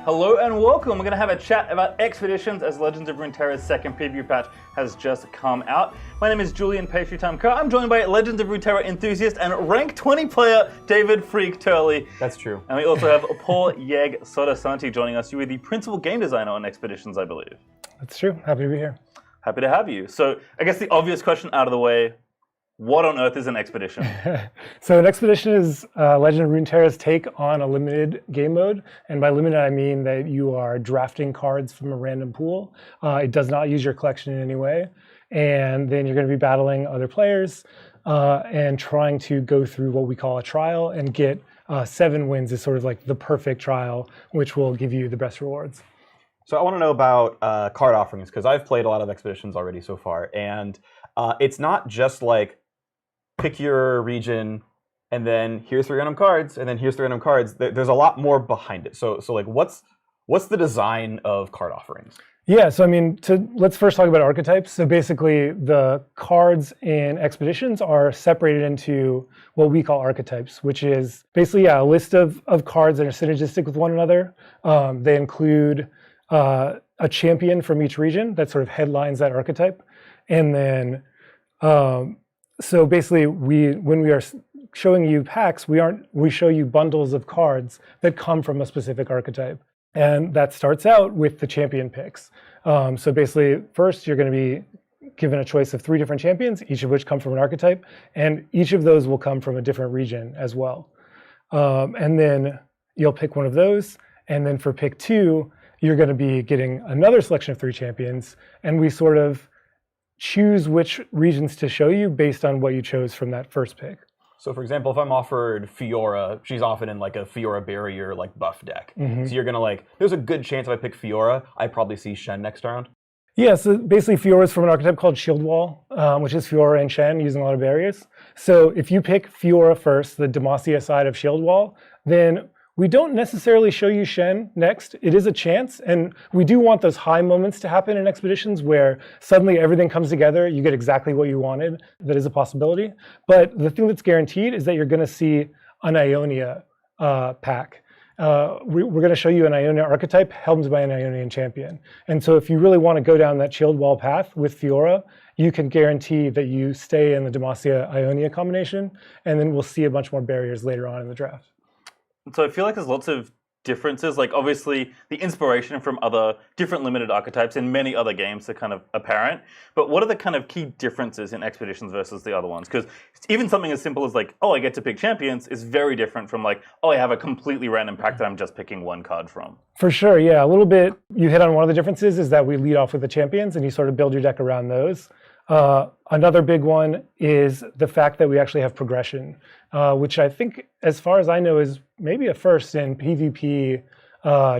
Hello and welcome. We're going to have a chat about Expeditions as Legends of Runeterra's second preview patch has just come out. My name is Julian Pastrytime. I'm joined by Legends of Runeterra enthusiast and rank 20 player David Phreak Turley. That's true. And we also have Paul Yeg Sottosanti joining us. You are the principal game designer on Expeditions, I believe. That's true. Happy to be here. Happy to have you. So I guess the obvious question out of the way, what on earth is an expedition? So an expedition is Legend of Runeterra's take on a limited game mode. And by limited, I mean that you are drafting cards from a random pool. It does not use your collection in any way. And then you're going to be battling other players and trying to go through what we call a trial and get 7 wins is sort of like the perfect trial, which will give you the best rewards. So I want to know about card offerings, because I've played a lot of expeditions already so far. And it's not just like, pick your region, and then here's 3 random cards, and then here's 3 random cards. There's a lot more behind it. So like, what's the design of card offerings? Yeah, so I mean, let's first talk about archetypes. So basically, the cards in Expeditions are separated into what we call archetypes, which is basically a list of cards that are synergistic with one another. They include a champion from each region that sort of headlines that archetype, and then so basically, when we are showing you packs, we show you bundles of cards that come from a specific archetype, and that starts out with the champion picks. So basically, first you're going to be given a choice of 3 different champions, each of which come from an archetype, and each of those will come from a different region as well. And then you'll pick one of those, and then for pick 2, you're going to be getting another selection of 3 champions, and we sort of choose which regions to show you based on what you chose from that first pick. So for example, if I'm offered Fiora, she's often in like a Fiora barrier like buff deck. Mm-hmm. So you're gonna like, there's a good chance if I pick Fiora, I probably see Shen next round. Yeah, so basically Fiora is from an archetype called Shield Wall, which is Fiora and Shen using a lot of barriers. So if you pick Fiora first, the Demacia side of Shield Wall, then we don't necessarily show you Shen next. It is a chance, and we do want those high moments to happen in Expeditions where suddenly everything comes together, you get exactly what you wanted. That is a possibility. But the thing that's guaranteed is that you're going to see an Ionia pack. We're going to show you an Ionia archetype helmed by an Ionian champion. And so if you really want to go down that Shield Wall path with Fiora, you can guarantee that you stay in the Demacia-Ionia combination, and then we'll see a bunch more barriers later on in the draft. So I feel like there's lots of differences, like obviously the inspiration from other different limited archetypes in many other games are kind of apparent, but what are the kind of key differences in Expeditions versus the other ones? Because even something as simple as like, oh, I get to pick champions is very different from like, oh, I have a completely random pack that I'm just picking one card from. For sure, yeah, a little bit. You hit on one of the differences is that we lead off with the champions and you sort of build your deck around those. Another big one is the fact that we actually have progression, which I think, as far as I know, is maybe a first in PvP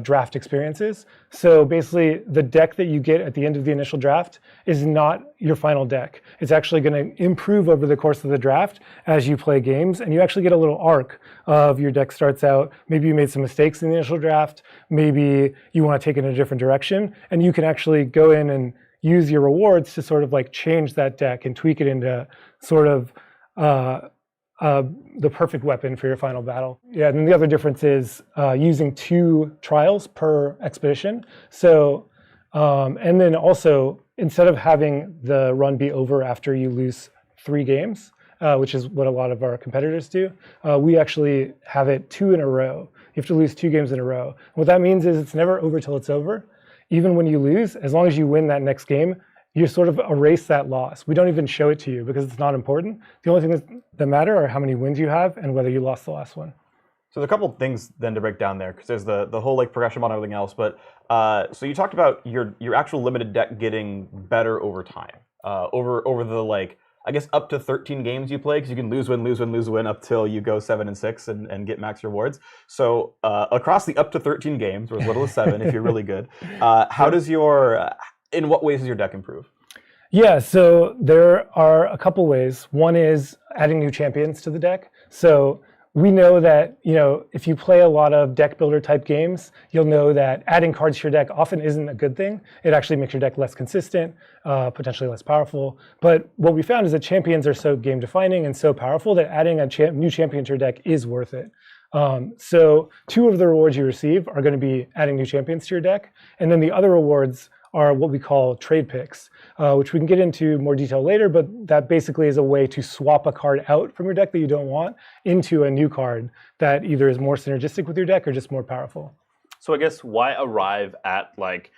draft experiences. So basically, the deck that you get at the end of the initial draft is not your final deck. It's actually going to improve over the course of the draft as you play games, and you actually get a little arc of your deck starts out. Maybe you made some mistakes in the initial draft. Maybe you want to take it in a different direction, and you can actually go in and use your rewards to sort of like change that deck and tweak it into sort of the perfect weapon for your final battle. Yeah, and the other difference is using 2 trials per expedition. So, and then also, instead of having the run be over after you lose 3 games, which is what a lot of our competitors do, we actually have it 2 in a row. You have to lose 2 games in a row. What that means is it's never over till it's over. Even when you lose, as long as you win that next game, you sort of erase that loss. We don't even show it to you because it's not important. The only things that matter are how many wins you have and whether you lost the last one. So there's a couple of things then to break down there, because there's the whole like progression model and everything else. But so you talked about your actual limited deck getting better over time, over the like, I guess up to 13 games you play, because you can lose, win up till you go 7 and 6 and get max rewards. So across the up to 13 games, or as little as 7 if you're really good, in what ways does your deck improve? Yeah, so there are a couple ways. One is adding new champions to the deck. So we know that, you know, if you play a lot of deck builder type games, you'll know that adding cards to your deck often isn't a good thing. It actually makes your deck less consistent, potentially less powerful. But what we found is that champions are so game defining and so powerful that adding a new champion to your deck is worth it. So 2 of the rewards you receive are going to be adding new champions to your deck, and then the other rewards are what we call trade picks, which we can get into more detail later, but that basically is a way to swap a card out from your deck that you don't want into a new card that either is more synergistic with your deck or just more powerful. So I guess why arrive at like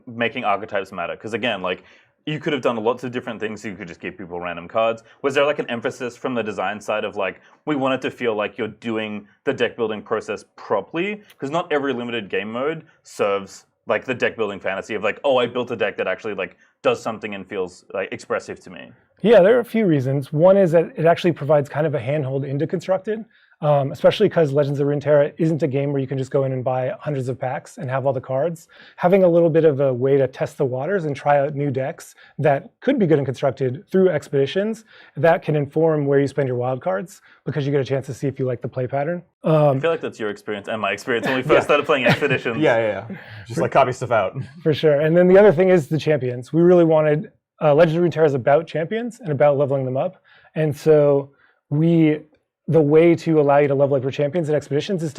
making archetypes matter? Because again, like you could have done lots of different things. You could just give people random cards. Was there like an emphasis from the design side of like, we want it to feel like you're doing the deck building process properly? Because not every limited game mode serves like the deck building fantasy of like, oh, I built a deck that actually like does something and feels like expressive to me. Yeah, there are a few reasons. One is that it actually provides kind of a handhold into Constructed, especially because Legends of Runeterra isn't a game where you can just go in and buy hundreds of packs and have all the cards. Having a little bit of a way to test the waters and try out new decks that could be good in Constructed through expeditions, that can inform where you spend your wild cards because you get a chance to see if you like the play pattern. I feel like that's your experience and my experience when we first started playing expeditions. Yeah. Just like copy stuff out. For sure. And then the other thing is the champions. We really wanted Legends of Runeterra is about champions and about leveling them up. And so the way to allow you to level up your champions in expeditions is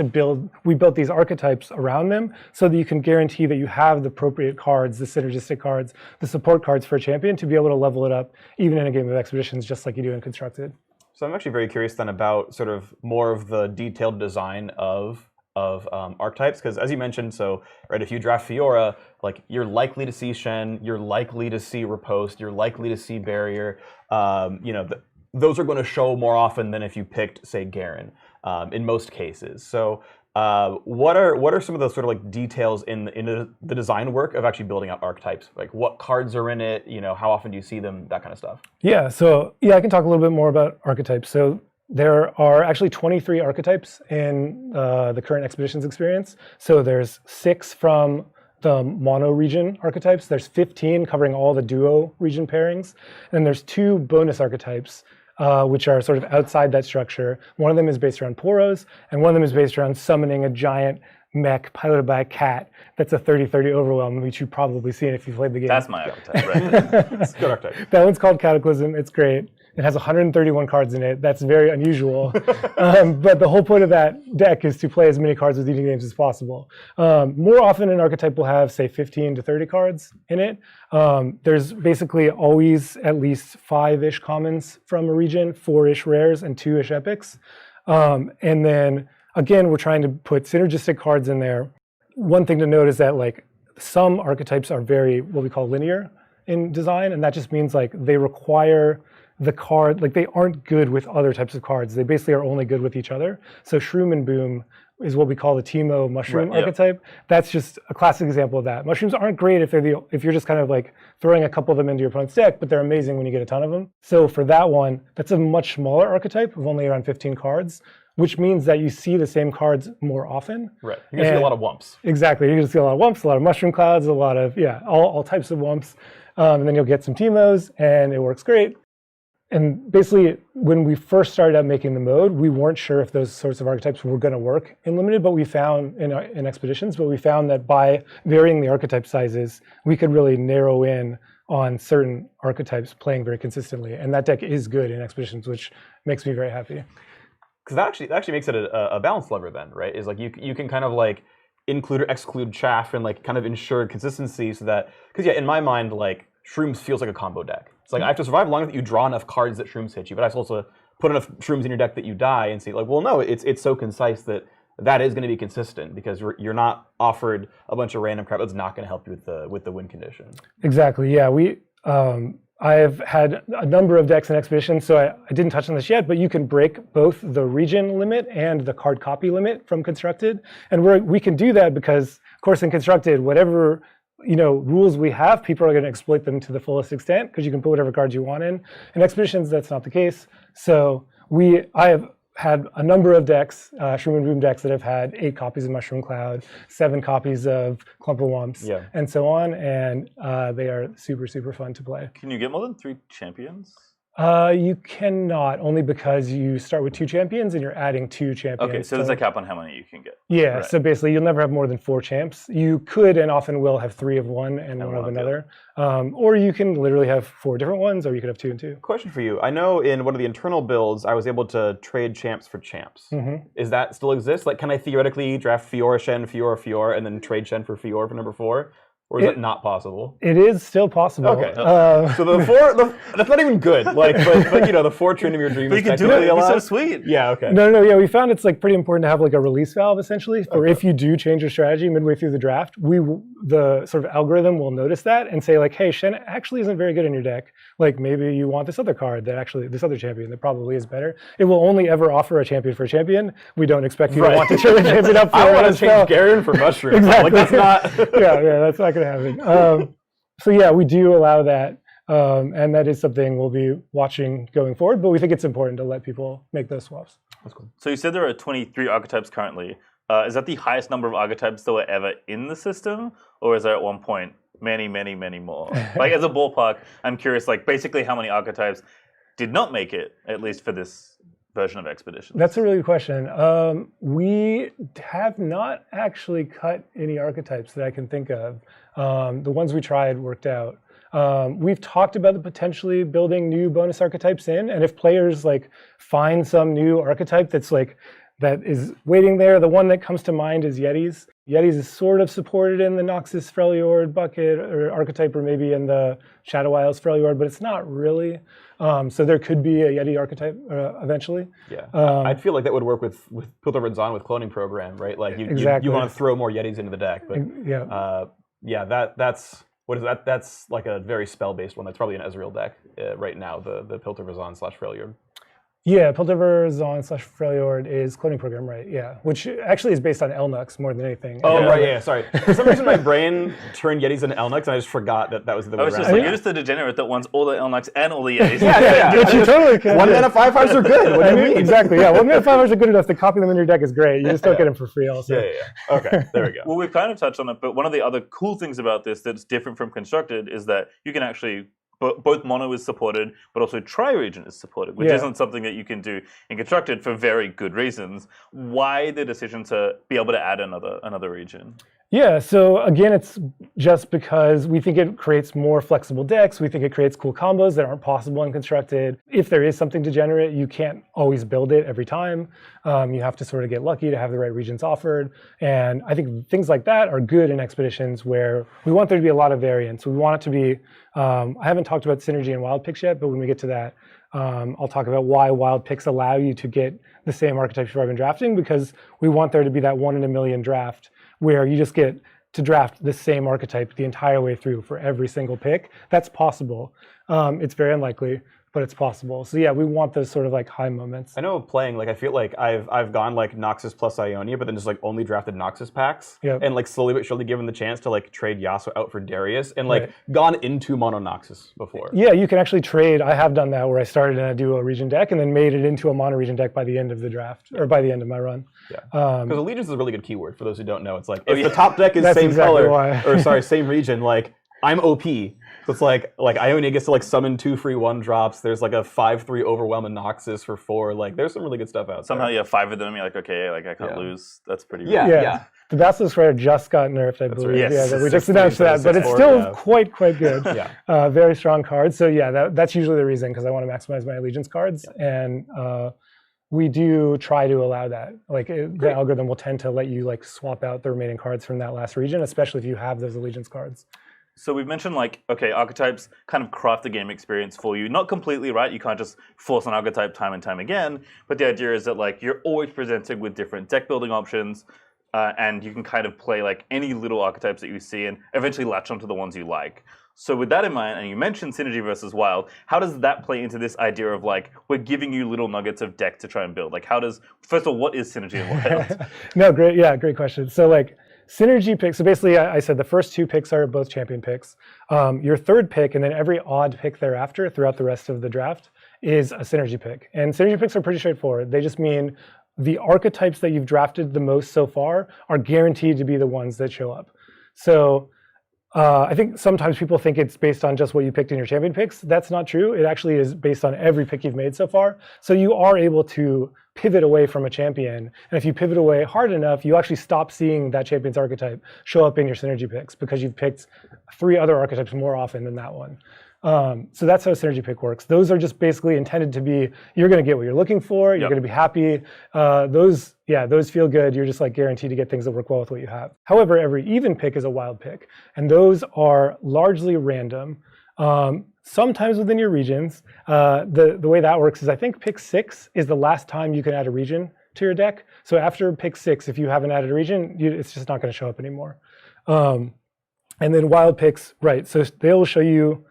we built these archetypes around them so that you can guarantee that you have the appropriate cards, the synergistic cards, the support cards for a champion to be able to level it up even in a game of expeditions just like you do in Constructed. So I'm actually very curious then about sort of more of the detailed design of archetypes, because as you mentioned, so right, if you draft Fiora, like you're likely to see Shen, you're likely to see Riposte, you're likely to see Barrier. Those are going to show more often than if you picked, say, Garen, in most cases. So what are some of the sort of like details in the design work of actually building out archetypes? Like what cards are in it? How often do you see them? That kind of stuff. Yeah. So I can talk a little bit more about archetypes. So there are actually 23 archetypes in the current expeditions experience. So there's 6 from the mono region archetypes. There's 15 covering all the duo region pairings. And there's 2 bonus archetypes, which are sort of outside that structure. One of them is based around Poros, and one of them is based around summoning a giant mech piloted by a cat that's a 30-30 overwhelm, which you've probably seen if you've played the game. That's my archetype, right? It's a good archetype. That one's called Cataclysm. It's great. It has 131 cards in it. That's very unusual. But the whole point of that deck is to play as many cards with eating games as possible. More often, an archetype will have, say, 15 to 30 cards in it. There's basically always at least 5-ish commons from a region, 4-ish rares, and 2-ish epics. And then, again, we're trying to put synergistic cards in there. One thing to note is that like some archetypes are very, what we call linear in design, and that just means like they require the card, like they aren't good with other types of cards. They basically are only good with each other. So Shroom and Boom is what we call the Teemo mushroom archetype. That's just a classic example of that. Mushrooms aren't great if you're just kind of like throwing a couple of them into your opponent's deck, but they're amazing when you get a ton of them. So for that one, that's a much smaller archetype of only around 15 cards, which means that you see the same cards more often. Right. You're going to see a lot of Wumps. Exactly. You're going to see a lot of Wumps, a lot of Mushroom Clouds, a lot of, all types of Wumps. And then you'll get some Teemos, and it works great. And basically, when we first started out making the mode, we weren't sure if those sorts of archetypes were going to work in Limited, but we found in Expeditions, but we found that by varying the archetype sizes, we could really narrow in on certain archetypes playing very consistently. And that deck is good in Expeditions, which makes me very happy. Because that actually makes it a balance lever then, right? Is like you can kind of like include or exclude chaff and like kind of ensure consistency so that, because in my mind, like Shrooms feels like a combo deck. It's like I have to survive long enough that you draw enough cards that Shrooms hit you, but I have to also put enough Shrooms in your deck that you die and see like, well, no, it's so concise that is going to be consistent because you're not offered a bunch of random crap that's not going to help you with the win condition. Exactly. Yeah, I have had a number of decks in Expedition, so I didn't touch on this yet, but you can break both the region limit and the card copy limit from Constructed. And we can do that because, of course, in Constructed, whatever rules we have, people are going to exploit them to the fullest extent because you can put whatever cards you want in. In Expeditions, that's not the case. So I have had a number of decks, Shroom and Boom decks that have had 8 copies of Mushroom Cloud, 7 copies of Clump of Wumps, and so on, and they are super, super fun to play. Can you get more than 3 champions? You cannot, only because you start with 2 champions and you're adding 2 champions. Okay, so there's a cap on how many you can get. Yeah, Right. so basically you'll never have more than 4 champs. You could and often will have 3 of one and 1 of one of the another. Or you can literally have 4 different ones, or you could have 2 and 2. Question for you. I know in one of the internal builds, I was able to trade champs for champs. Is that still exist? Like, can I theoretically draft Fiora, Shen, Fiora, and then trade Shen for Fiora for number 4? Or is that not possible? It is still possible. Okay. So the 4, that's not even good. Like, but you know, the 4 Trinity Dream But is you can do it. technically It's so allowed. sweet. Yeah. Okay. No, yeah, we found it's like pretty important to have like a release valve essentially, or if you do change your strategy midway through the draft, the sort of algorithm will notice that and say like, hey, Shen actually isn't very good in your deck. Like maybe you want this other card this other champion that probably is better. It will only ever offer a champion for a champion. We don't expect you to want to trade a champion up for I want to spell. change Garen for Mushroom. Exactly. Like, that's not. yeah, that's not going to happen. So yeah, we do allow that. And that is something we'll be watching going forward, but we think it's important to let people make those swaps. That's cool. So you said there are 23 archetypes currently. Is that the highest number of archetypes that were ever in the system? Or is there at one point many, many, many more? Like as a ballpark, I'm curious, like basically how many archetypes did not make it, at least for this version of Expeditions? That's a really good question. We have not actually cut any archetypes that I can think of. The ones we tried worked out. We've talked about the potentially building new bonus archetypes in, and if players like find some new archetype that is waiting there, the one that comes to mind is Yetis. Yetis is sort of supported in the Noxus Freljord bucket or archetype, or maybe in the Shadow Isles Freljord, but it's not really. So there could be a Yeti archetype eventually. Yeah, I'd feel like that would work with Piltover Zahn with cloning program, right? Like you want to throw more Yetis into the deck, but that's what is that? That's like a very spell-based one. That's probably an Ezreal deck right now. The Piltover Zahn / Freljord. Yeah, Piltover Zahn / Freljord is cloning program, right? Yeah, which actually is based on Elnux more than anything. Oh, right, yeah, sorry. For some reason, my brain turned Yetis into Elnux, and I just forgot that was the way I was just around. like, you're just a degenerate that wants all the Elnux and all the Yetis. Yeah. Which you totally can. 1 mana 5/5s are good. What do you mean? Exactly, yeah. 1 mana 5/5s are good enough to copy them in your deck is great. You just don't get them for free also. Yeah. Okay, there we go. Well, we've kind of touched on it, but one of the other cool things about this that's different from Constructed is that you can actually, both mono is supported, but also tri-region is supported, which isn't something that you can do in Constructed for very good reasons. Why the decision to be able to add another region? Yeah, so again, it's just because we think it creates more flexible decks. We think it creates cool combos that aren't possible in Constructed. If there is something degenerate, you can't always build it every time. You have to sort of get lucky to have the right regions offered. And I think things like that are good in Expeditions where we want there to be a lot of variance. We want it to be, I haven't talked about synergy and wild picks yet, but when we get to that, I'll talk about why wild picks allow you to get the same archetypes you've been drafting, because we want there to be that 1 in a million draft where you just get to draft the same archetype the entire way through for every single pick. That's possible. It's very unlikely, but it's possible. So yeah, we want those sort of like high moments. I know playing, like I feel like I've gone like Noxus plus Ionia, but then just like only drafted Noxus packs, and like slowly but surely given the chance to like trade Yasuo out for Darius, and like gone into mono Noxus before. Yeah, you can actually trade. I have done that where I started in a duo region deck and then made it into a mono region deck by the end of the draft, or by the end of my run. Yeah, because Allegiance is a really good keyword for those who don't know. It's like if yeah. the top deck is That's same exactly color, why. or sorry, same region, like I'm OP. So it's like Ionia gets to like summon 2 free 1-drops. There's like a 5/3 overwhelm in Noxus for 4. Like there's some really good stuff out Somehow there. you have 5 of them, you're like, okay, like I can't lose. That's pretty Yeah. good. The Basilisk Rider just got nerfed, I believe. right. Yes. Yeah, we just announced that, but it's still quite good. Yeah. Very strong card. So yeah, that's usually the reason, because I want to maximize my Allegiance cards, and we do try to allow that. Like the algorithm will tend to let you like swap out the remaining cards from that last region, especially if you have those Allegiance cards. So we've mentioned like, okay, archetypes kind of craft the game experience for you. Not completely, right? You can't just force an archetype time and time again. But the idea is that like you're always presented with different deck building options, and you can kind of play like any little archetypes that you see and eventually latch onto the ones you like. So with that in mind, and you mentioned synergy versus wild, how does that play into this idea of like, we're giving you little nuggets of deck to try and build? Like first of all, what is synergy and wild? No, great question. So like, synergy picks, so basically I said the first 2 picks are both champion picks. Your third pick, and then every odd pick thereafter throughout the rest of the draft, is a synergy pick. And synergy picks are pretty straightforward. They just mean the archetypes that you've drafted the most so far are guaranteed to be the ones that show up. So I think sometimes people think it's based on just what you picked in your champion picks. That's not true. It actually is based on every pick you've made so far. So you are able to pivot away from a champion. And if you pivot away hard enough, you actually stop seeing that champion's archetype show up in your synergy picks because you've picked 3 other archetypes more often than that one. So that's how a synergy pick works. Those are just basically intended to be, you're going to get what you're looking for. You're going to be happy. Those feel good. You're just like guaranteed to get things that work well with what you have. However, every even pick is a wild pick. And those are largely random. Sometimes within your regions. The way that works is I think pick 6 is the last time you can add a region to your deck. So after pick 6, if you haven't added a region, it's just not going to show up anymore. And then wild picks, right. So they'll show you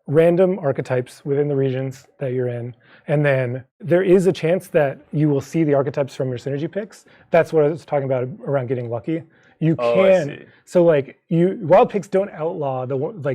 random archetypes within the regions that you're in. And then there is a chance that you will see the archetypes from your synergy picks. That's what I was talking about around getting lucky. You can, so like wild picks don't outlaw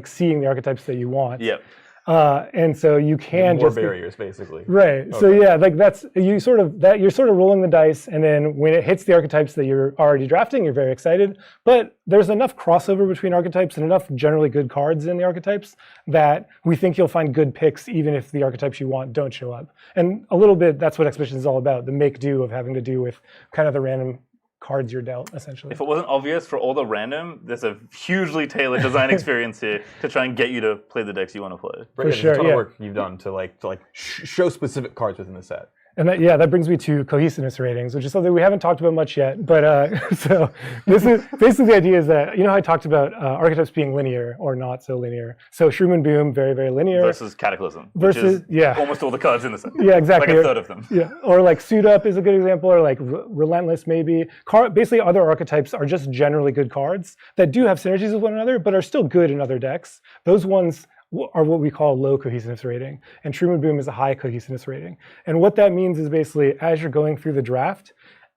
seeing the archetypes that you want. Yep. And so you can more just barriers basically. Right. Okay. So yeah, like you're sort of rolling the dice, and then when it hits the archetypes that you're already drafting, you're very excited. But there's enough crossover between archetypes and enough generally good cards in the archetypes that we think you'll find good picks even if the archetypes you want don't show up. And a little bit that's what Expedition is all about, the make do of having to do with kind of the random cards you're dealt, essentially. If it wasn't obvious for all the random, there's a hugely tailored design experience here to try and get you to play the decks you want to play. For sure, there's a ton of work you've done to show specific cards within the set. And that brings me to cohesiveness ratings, which is something we haven't talked about much yet. But so this is basically the idea is that, how I talked about archetypes being linear or not so linear. So Shroom and Boom, very, very linear. Versus Cataclysm, which is almost all the cards in the set. Yeah, exactly. Like a third of them. Yeah, or like Suit Up is a good example, or like Relentless maybe. Basically, other archetypes are just generally good cards that do have synergies with one another, but are still good in other decks. Those ones are what we call low cohesiveness rating, and Shroom and Boom is a high cohesiveness rating. And what that means is basically as you're going through the draft,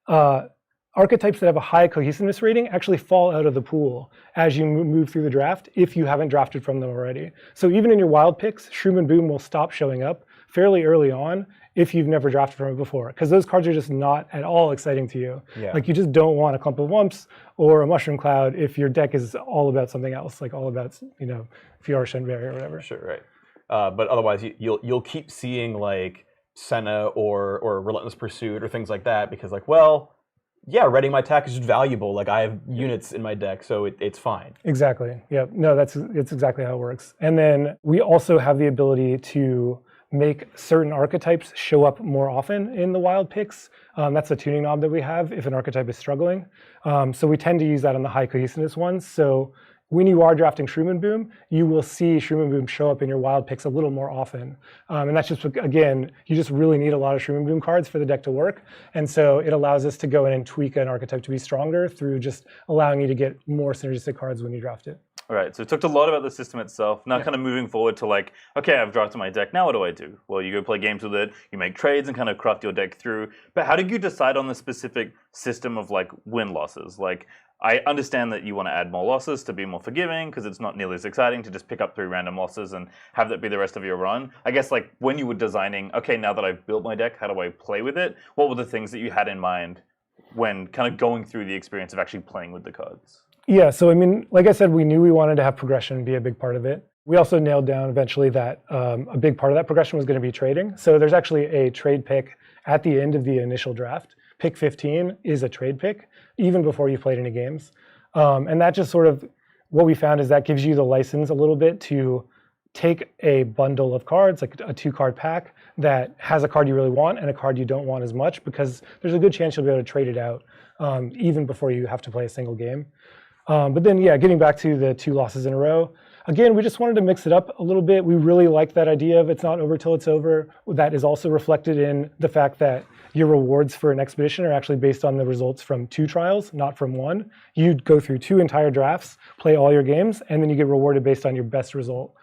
archetypes that have a high cohesiveness rating actually fall out of the pool as you move through the draft if you haven't drafted from them already. So even in your wild picks, Shroom and Boom will stop showing up fairly early on if you've never drafted from it before, because those cards are just not at all exciting to you. Yeah. Like you just don't want a Clump of Wumps or a Mushroom Cloud if your deck is all about something else, like all about Fiora Shenberry or whatever. Sure, right. But otherwise, you'll keep seeing like Senna or Relentless Pursuit or things like that because readying my attack is just valuable. Like I have units in my deck, so it's fine. Exactly. Yeah. No, it's exactly how it works. And then we also have the ability to make certain archetypes show up more often in the wild picks. That's a tuning knob that we have if an archetype is struggling. So we tend to use that on the high cohesiveness ones. So when you are drafting Shroom and Boom, you will see Shroom and Boom show up in your wild picks a little more often. And that's just, again, you just really need a lot of Shroom and Boom cards for the deck to work. And so it allows us to go in and tweak an archetype to be stronger through just allowing you to get more synergistic cards when you draft it. All right, so we talked a lot about the system itself. Now kind of moving forward to okay, I've drafted my deck, now what do I do? Well, you go play games with it, you make trades and kind of craft your deck through. But how did you decide on the specific system of win-losses? I understand that you want to add more losses to be more forgiving because it's not nearly as exciting to just pick up 3 random losses and have that be the rest of your run. I guess when you were designing, okay, now that I've built my deck, how do I play with it? What were the things that you had in mind when kind of going through the experience of actually playing with the cards? Yeah, so I mean, like I said, we knew we wanted to have progression be a big part of it. We also nailed down eventually that a big part of that progression was going to be trading. So there's actually a trade pick at the end of the initial draft. Pick 15 is a trade pick, even before you've played any games. And that just sort of, what we found is that gives you the license a little bit to take a bundle of cards, like a 2-card pack that has a card you really want and a card you don't want as much, because there's a good chance you'll be able to trade it out even before you have to play a single game. But then, getting back to the 2 losses in a row, again, we just wanted to mix it up a little bit. We really liked that idea of it's not over till it's over. That is also reflected in the fact that your rewards for an expedition are actually based on the results from 2 trials, not from 1. You'd go through 2 entire drafts, play all your games, and then you get rewarded based on your best result,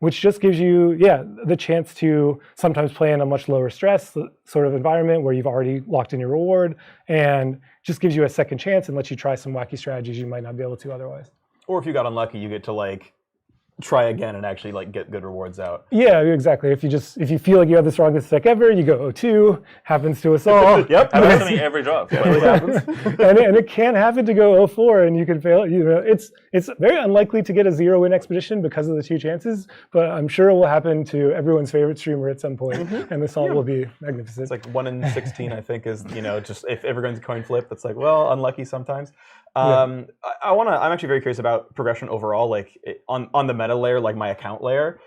which just gives you, the chance to sometimes play in a much lower stress sort of environment where you've already locked in your reward, and just gives you a second chance and lets you try some wacky strategies you might not be able to otherwise. Or if you got unlucky, you get to try again and actually like get good rewards out. Yeah, exactly. If you feel like you have the strongest deck ever, you go 0-2. Happens to us all. Yep, happens to me every draft. Really happens. and it can happen to go 0-4, and you can fail. It's very unlikely to get a 0-win expedition because of the 2 chances, but I'm sure it will happen to everyone's favorite streamer at some point, and the salt will be magnificent. It's like 1 in 16, I think, is just if everyone's a coin flip, it's like, well, unlucky sometimes. I'm actually very curious about progression overall, like on the meta layer, like my account layer,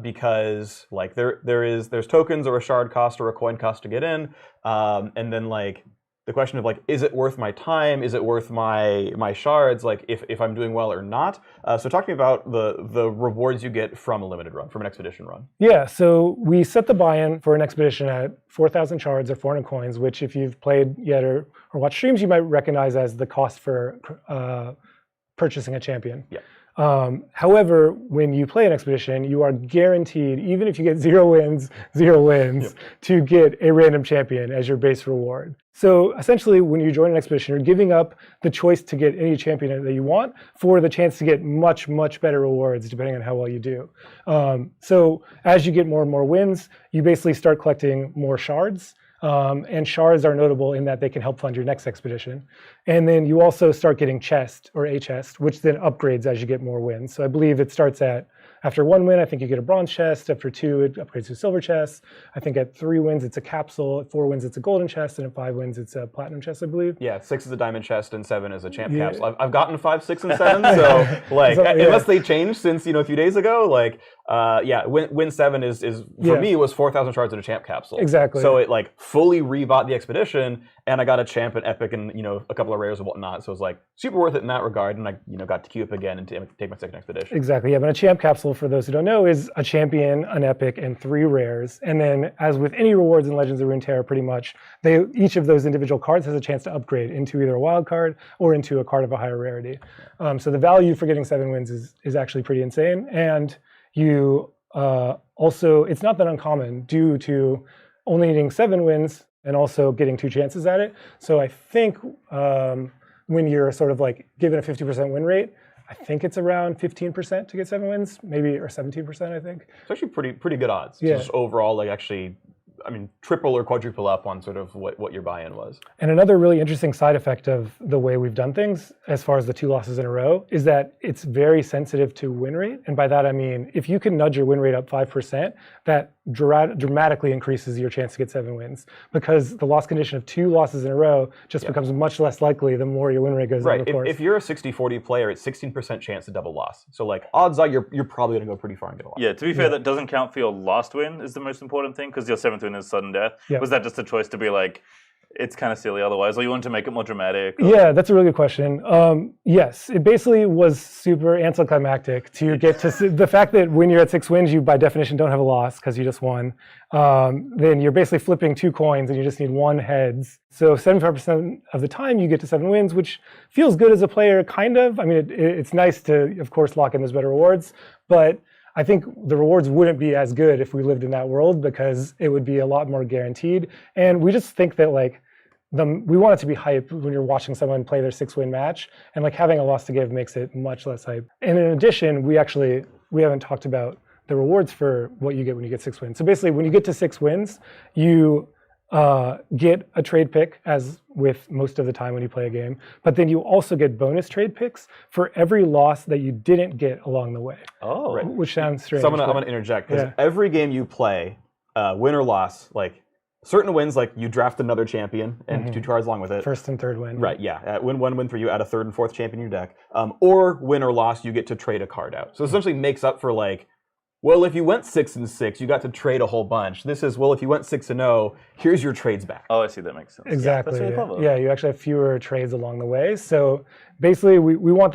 because like there's tokens or a shard cost or a coin cost to get in, and then like the question of like, is it worth my time? Is it worth my shards? Like if I'm doing well or not. So talk to me about the rewards you get from a limited run, from an expedition run. Yeah, so we set the buy-in for an expedition at 4,000 shards or 400 coins, which if you've played yet or watched streams, you might recognize as the cost for purchasing a champion. Yeah. However, when you play an expedition, you are guaranteed, even if you get 0 wins, to get a random champion as your base reward. So essentially, when you join an expedition, you're giving up the choice to get any champion that you want for the chance to get much, much better rewards, depending on how well you do. So as you get more and more wins, you basically start collecting more shards. And shards are notable in that they can help fund your next expedition. And then you also start getting chest or a chest, which then upgrades as you get more wins. So I believe it starts at, after 1 win, I think you get a bronze chest. After 2, it upgrades to a silver chest. I think at 3 wins, it's a capsule. At 4 wins, it's a golden chest. And at 5 wins, it's a platinum chest, I believe. Yeah, 6 is a diamond chest and 7 is a champ capsule. I've gotten 5, 6, and 7, so like unless they changed since a few days ago, like win 7 is for me was 4,000 shards in a champ capsule. Exactly. So it like fully rebought the expedition, and I got a champ and epic and a couple of rares and whatnot. So it was like super worth it in that regard, and I got to queue up again and take my second expedition. Exactly. Yeah, but a champ capsule, for those who don't know, is a champion, an epic, and 3 rares. And then, as with any rewards in Legends of Runeterra, pretty much each of those individual cards has a chance to upgrade into either a wild card or into a card of a higher rarity. So the value for getting 7 wins is actually pretty insane. And you also, it's not that uncommon due to only needing 7 wins and also getting 2 chances at it. So I think when you're sort of like given a 50% win rate, I think it's around 15% to get 7 wins, maybe, or 17%, I think. It's actually pretty good odds. Yeah. Just overall, like actually, I mean, triple or quadruple up on sort of what your buy-in was. And another really interesting side effect of the way we've done things, as far as the 2 losses in a row, is that it's very sensitive to win rate. And by that I mean, if you can nudge your win rate up 5%, that dramatically increases your chance to get 7 wins, because the loss condition of 2 losses in a row just becomes much less likely the more your win rate goes down the course. If you're a 60-40 player, it's 16% chance to double loss. So like odds are you're probably going to go pretty far and get a loss. Yeah, to be fair, that doesn't count for your last win is the most important thing, because your 7th win is sudden death. Yeah. Was that just a choice to be like, it's kind of silly otherwise, or you want to make it more dramatic? Or... Yeah, that's a really good question. Yes, it basically was super anticlimactic to get to the fact that when you're at 6 wins, you by definition don't have a loss because you just won. Then you're basically flipping 2 coins and you just need 1 heads. So 75% of the time you get to 7 wins, which feels good as a player, kind of. I mean, it's nice to, of course, lock in those better rewards, but I think the rewards wouldn't be as good if we lived in that world, because it would be a lot more guaranteed. And we just think that like we want it to be hype when you're watching someone play their 6-win match, and like having a loss to give makes it much less hype. And in addition, we haven't talked about the rewards for what you get when you get 6 wins. So basically, when you get to 6 wins, you get a trade pick, as with most of the time when you play a game, but then you also get bonus trade picks for every loss that you didn't get along the way. Oh, right. Which sounds strange. So I'm gonna interject, because every game you play, win or loss, like certain wins, like you draft another champion and 2 cards along with it. 1st and 3rd win. Right, yeah. Win for you, add a 3rd and 4th champion in your deck. Or win or loss, you get to trade a card out. So it essentially makes up for like, well, if you went 6 and 6, you got to trade a whole bunch. This is, well, if you went 6 and 0, here's your trades back. Oh, I see. That makes sense. Exactly. Yeah, that's really clever. Yeah, you actually have fewer trades along the way. So basically, we want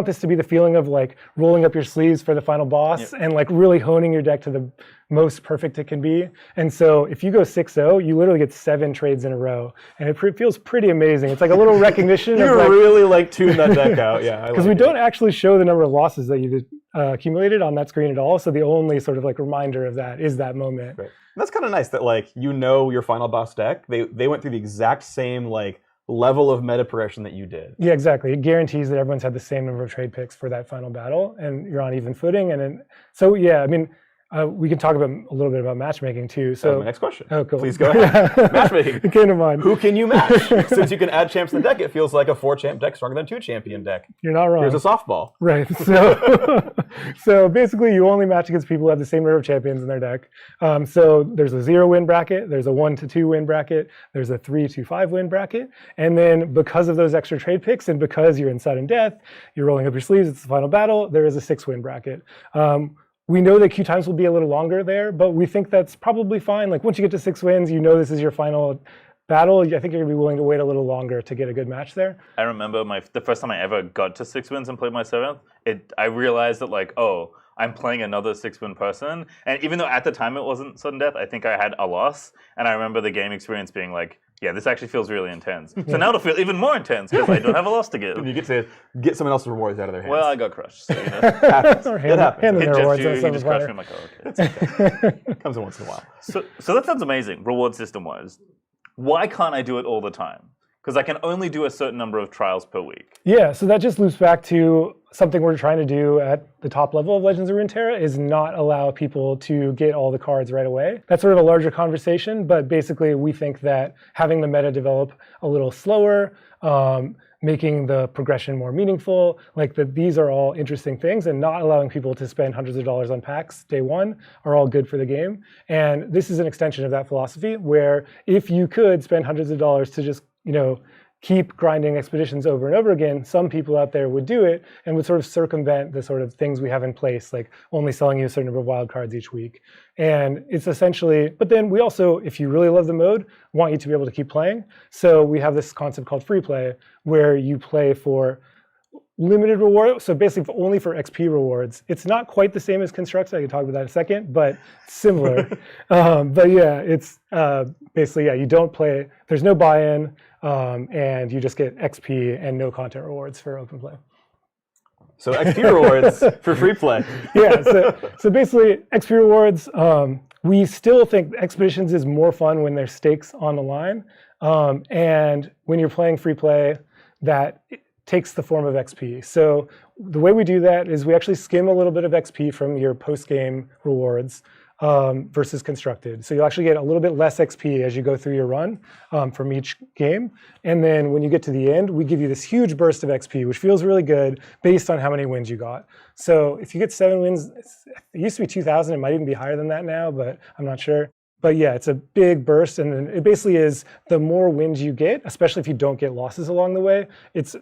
this to be the feeling of like rolling up your sleeves for the final boss and like really honing your deck to the most perfect it can be. And so if you go 6-0, you literally get 7 trades in a row, and it feels pretty amazing. It's like a little recognition. You really like tune that deck out. Yeah, because we don't actually show the number of losses that you've accumulated on that screen at all. So the only sort of like reminder of that is that moment. Right. And that's kind of nice that like your final boss deck, they went through the exact same like level of meta progression that you did. Yeah, exactly. It guarantees that everyone's had the same number of trade picks for that final battle, and you're on even footing. And then, so yeah, I mean, we can talk about a little bit about matchmaking too. So my next question. Oh, cool. Please go ahead. Matchmaking. It came to mind. Who can you match? Since you can add champs in the deck, it feels like a 4-champ deck stronger than a 2-champion deck. You're not wrong. Here's a softball. Right. So, so basically, you only match against people who have the same number of champions in their deck. So there's a 0-win bracket, there's a 1-2 win bracket, there's a 3-5 win bracket, and then because of those extra trade picks and because you're in sudden death, you're rolling up your sleeves. It's the final battle. There is a 6-win bracket. We know that queue times will be a little longer there, but we think that's probably fine. Like once you get to 6 wins, you know this is your final battle. I think you're gonna be willing to wait a little longer to get a good match there. I remember the first time I ever got to 6 wins and played my 7th, I realized that like, oh, I'm playing another 6-win person. And even though at the time it wasn't sudden death, I think I had a loss. And I remember the game experience being like, yeah, this actually feels really intense. So now it'll feel even more intense because I don't have a loss to give. You get to get someone else's rewards out of their hands. Well, I got crushed. So, you know. Happens. Or It happens. hand them It their just, rewards you, on he some just platter. crushed me. I'm like, oh, okay. It's okay. Comes in once in a while. So that sounds amazing, reward system-wise. Why can't I do it all the time? Because I can only do a certain number of trials per week. Yeah, so that just loops back to something we're trying to do at the top level of Legends of Runeterra is not allow people to get all the cards right away. That's sort of a larger conversation, but basically we think that having the meta develop a little slower, making the progression more meaningful, like that these are all interesting things, and not allowing people to spend hundreds of dollars on packs day one are all good for the game. And this is an extension of that philosophy where if you could spend hundreds of dollars to just, you know, keep grinding expeditions over and over again, some people out there would do it and would sort of circumvent the sort of things we have in place, like only selling you a certain number of wild cards each week. And it's essentially, but then we also, if you really love the mode, want you to be able to keep playing. So we have this concept called free play, where you play for limited reward, so basically only for XP rewards. It's not quite the same as Construct, so I can talk about that in a second, but similar. But yeah, it's basically, yeah, you don't play, there's no buy-in, and you just get XP and no content rewards for open play. So XP rewards for free play. Yeah, so basically XP rewards, we still think Expeditions is more fun when there's stakes on the line, and when you're playing free play, that takes the form of XP. So the way we do that is we actually skim a little bit of XP from your post-game rewards versus constructed. So you'll actually get a little bit less XP as you go through your run from each game. And then when you get to the end, we give you this huge burst of XP, which feels really good based on how many wins you got. So if you get 7 wins, it used to be 2,000. It might even be higher than that now, but I'm not sure. But yeah, it's a big burst. And then it basically is the more wins you get, especially if you don't get losses along the way, it's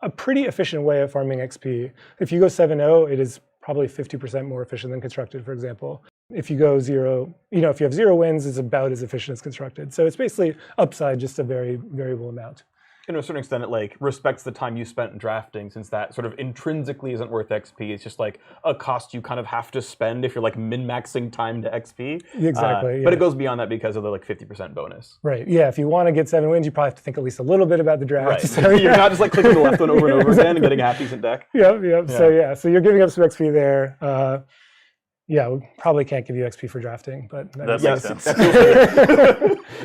a pretty efficient way of farming XP. If you go 7-0, it is probably 50% more efficient than constructed, for example. If you go 0, you know, if you have 0 wins, it's about as efficient as constructed. So it's basically upside, just a very variable amount. And to a certain extent, it like respects the time you spent drafting, since that sort of intrinsically isn't worth XP. It's just like a cost you kind of have to spend if you're like min-maxing time to XP. Exactly. But it goes beyond that because of the like 50% bonus. Right. Yeah. If you want to get 7 wins, you probably have to think at least a little bit about the draft. Right. So, You're not just like clicking the left one over and over again and getting a half decent deck. Yep. So you're giving up some XP there. Yeah, we probably can't give you XP for drafting, but That makes sense.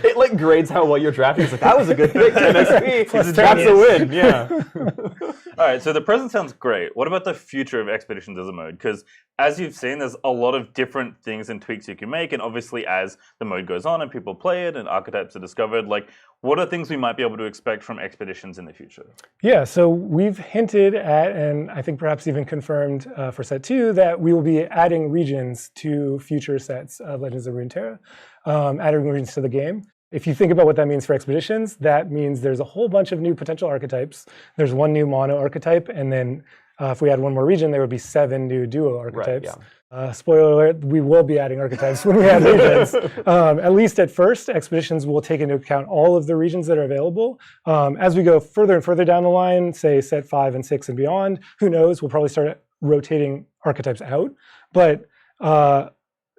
It like grades how well you're drafting. It's like, that was a good pick, 10 XP. That's genius. a win, yeah. All right, so the present sounds great. What about the future of Expeditions as a mode? Because as you've seen, there's a lot of different things and tweaks you can make, and obviously as the mode goes on and people play it and archetypes are discovered, like what are things we might be able to expect from Expeditions in the future? Yeah, so we've hinted at, and I think perhaps even confirmed for set 2, that we will be adding regions to future sets of Legends of Runeterra, adding regions to the game. If you think about what that means for Expeditions, that means there's a whole bunch of new potential archetypes. There's 1 new mono archetype, and then if we add 1 more region, there would be 7 new duo archetypes. Right, yeah. Spoiler alert, we will be adding archetypes when we add regions. At least at first, Expeditions will take into account all of the regions that are available. As we go further and further down the line, say set 5 and 6 and beyond, who knows, we'll probably start rotating archetypes out. But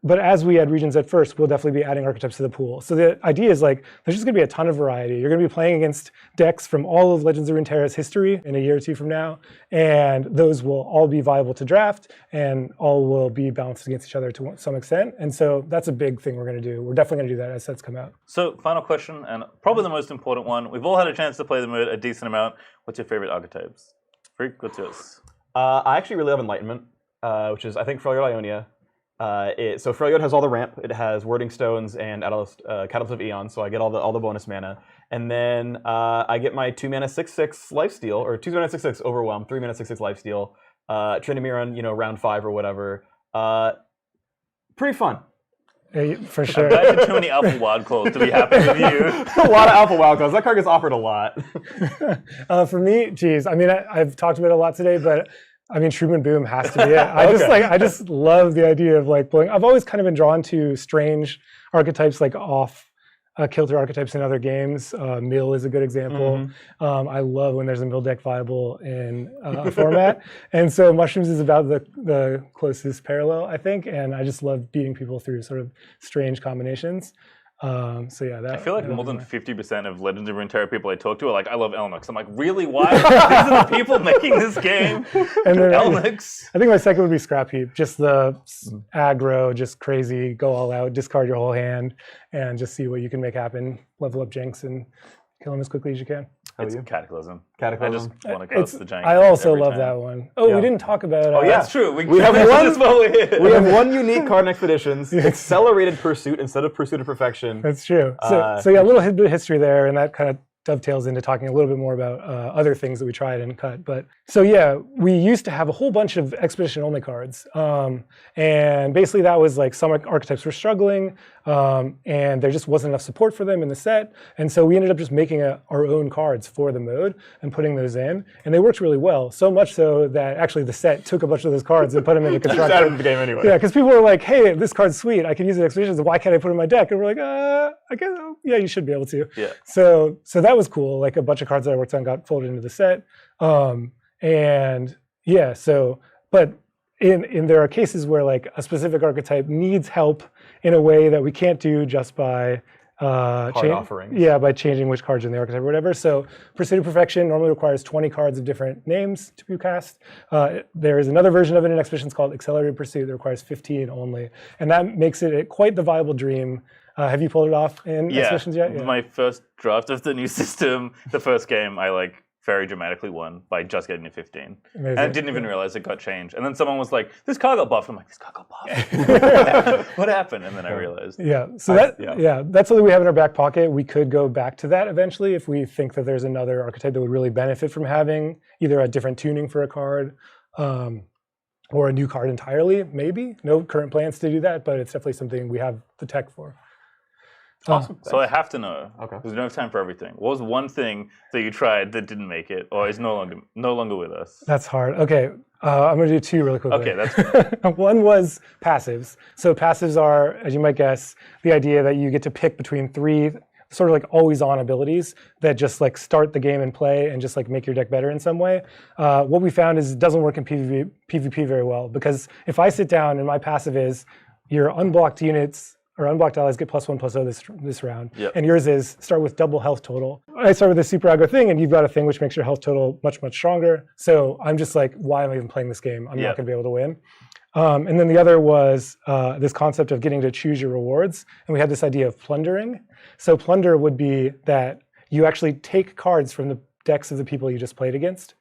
but as we add regions at first, we'll definitely be adding archetypes to the pool. So the idea is like, there's just gonna be a ton of variety. You're gonna be playing against decks from all of Legends of Runeterra's history in a year or two from now, and those will all be viable to draft, and all will be balanced against each other to some extent. And so that's a big thing we're gonna do. We're definitely gonna do that as sets come out. So, final question, and probably the most important one. We've all had a chance to play the mode a decent amount. What's your favorite archetypes? Phreak, what's yours? I actually really love Enlightenment, which is, I think, Freljord Ionia. So Freljord has all the ramp. It has Wording Stones and Catalyst of Eon, so I get all the bonus mana. And then I get my 2-mana 6/6 lifesteal, or 2-mana 6/6 Overwhelm, 3-mana 6/6 lifesteal, Trinamiran, round 5 or whatever. Pretty fun. For sure. I've got too many Alpha Wild Claws to be happy with you. A lot of Alpha Wild Claws. That card gets offered a lot. For me, geez, I mean, I've talked about it a lot today, but I mean, Shroom and Boom has to be it. I just love the idea of like pulling. I've always kind of been drawn to strange archetypes, like off kilter archetypes in other games. Mill is a good example. I love when there's a Mill deck viable in a format, and so Mushrooms is about the closest parallel, I think. And I just love beating people through sort of strange combinations. So yeah, I feel like more than 50% of Legends of Runeterra people I talk to are like, I love Elnix. I'm like, really? Why? These are the people making this game. And then Elnix. I think my second would be Scrap Heap. Just the aggro, just crazy, go all out, discard your whole hand, and just see what you can make happen. Level up Jinx and kill him as quickly as you can. It's Cataclysm. Cataclysm. I just want to cast the Jank. I also love time. that one. Oh, we didn't talk about. yeah. That's true. We have one. We have one unique card in Expeditions: Accelerated Pursuit instead of Pursuit of Perfection. That's true. So yeah, a little bit of history there, and that kind of dovetails into talking a little bit more about other things that we tried and cut. But so yeah, we used to have a whole bunch of Expedition only cards, and basically that was like some archetypes were struggling, and there just wasn't enough support for them in the set, and so we ended up just making our own cards for the mode and putting those in, and they worked really well. So much so that actually the set took a bunch of those cards and put them into constructed. Out of the game anyway. Yeah, because people were like, "Hey, this card's sweet. I can use it in Expeditions. Why can't I put it in my deck?" And we're like, "I guess yeah, you should be able to." Yeah. So that was cool. Like a bunch of cards that I worked on got folded into the set, and yeah. So, but in there are cases where like a specific archetype needs help in a way that we can't do just by offerings. Yeah, by changing which cards in the archetype or whatever. So Pursuit of Perfection normally requires 20 cards of different names to be cast. There is another version of it in Expeditions called Accelerated Pursuit that requires 15 only. And that makes it quite the viable dream. Have you pulled it off in Expeditions yet? Yeah. My first draft of the new system, the first game, I like very dramatically won by just getting to 15. Amazing. And I didn't even realize it got changed. And then someone was like, this card got buffed. I'm like, this card got buffed. What happened? And then I realized. Yeah. So that's something we have in our back pocket. We could go back to that eventually if we think that there's another archetype that would really benefit from having either a different tuning for a card or a new card entirely, maybe. No current plans to do that, but it's definitely something we have the tech for. Awesome. So I have to know, Okay. because we don't have time for everything. What was one thing that you tried that didn't make it, or is no longer with us? That's hard. Okay, I'm going to do two really quickly. Okay, that's One was passives. So passives are, as you might guess, the idea that you get to pick between three sort of like always-on abilities that just like start the game and play and just like make your deck better in some way. What we found is it doesn't work in PvP very well, because if I sit down and my passive is your unblocked units or unblocked allies get +1/+0 this round. Yep. And yours is start with double health total. I start with a super aggro thing, and you've got a thing which makes your health total much, much stronger. So I'm just like, why am I even playing this game? I'm not going to be able to win. And then the other was this concept of getting to choose your rewards. And we had this idea of plundering. So plunder would be that you actually take cards from the decks of the people you just played against.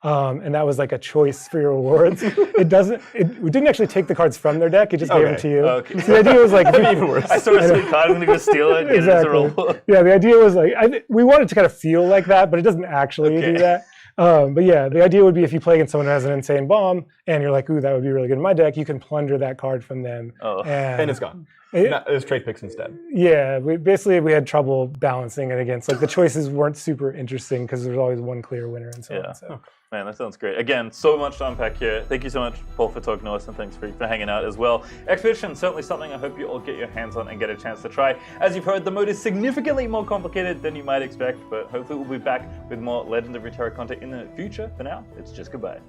And that was like a choice for your rewards. We didn't actually take the cards from their deck, it just gave them to you. Okay. So the idea was like, even worse. I saw a sweet card, I'm going to go steal it. Exactly. Yeah, the idea was like, we wanted to kind of feel like that, but it doesn't actually do that. But yeah, the idea would be if you play against someone who has an insane bomb, and you're like, ooh, that would be really good in my deck, you can plunder that card from them. And it's gone. It was trade picks instead. Yeah, we had trouble balancing it against, like the choices weren't super interesting because there's always one clear winner and so on. So. Man, that sounds great. Again, so much to unpack here. Thank you so much, Paul, for talking to us, and thanks for hanging out as well. Expedition, certainly something I hope you all get your hands on and get a chance to try. As you've heard, the mode is significantly more complicated than you might expect, but hopefully we'll be back with more Legends of Runeterra content in the future. For now, it's just goodbye.